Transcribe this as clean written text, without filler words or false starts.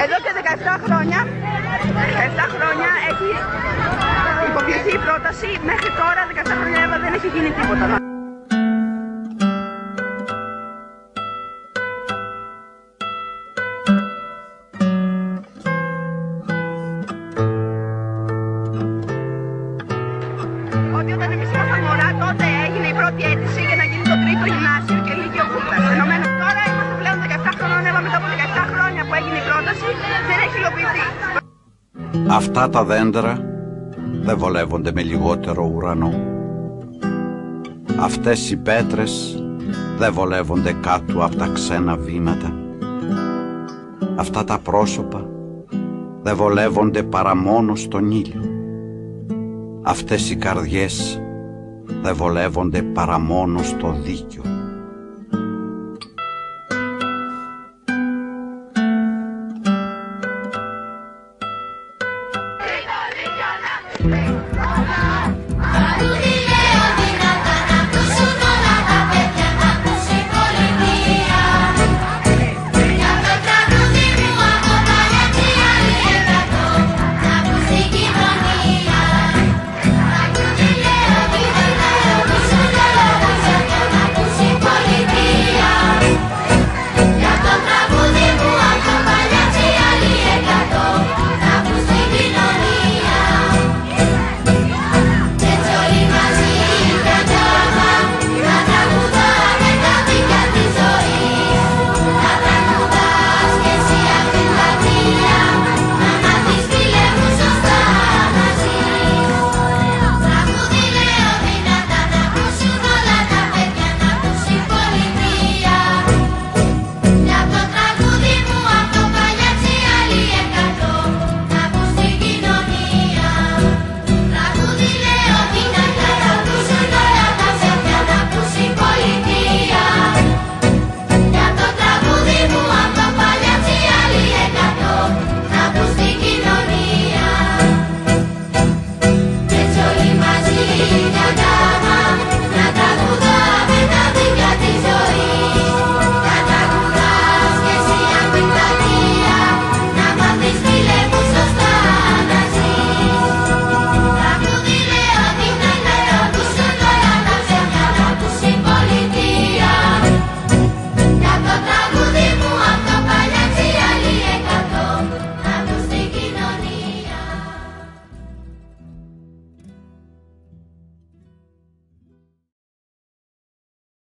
Εδώ και 17 χρόνια έχει υποβληθεί η πρόταση. Μέχρι τώρα 17 χρόνια δεν έχει γίνει τίποτα. Ότι όταν εμείς ήμασταν μωρά, τότε έγινε η πρώτη αίτηση για να γίνει το τρίτο γυμνάσιο και Λύκειο Κούκλας. Ενωμένως τώρα είμαστε πλέον 17 χρονών, αλλά μετά από 17 χρόνια που έγινε η πρόταση δεν έχει υλοποιηθεί. Αυτά τα δέντρα δεν βολεύονται με λιγότερο ουρανό. Αυτές οι πέτρες δεν βολεύονται κάτω από τα ξένα βήματα. Αυτά τα πρόσωπα δεν βολεύονται παρά μόνο στον ήλιο. Αυτές οι καρδιές δεν βολεύονται παρά μόνο στο δίκιο. Hallelujah.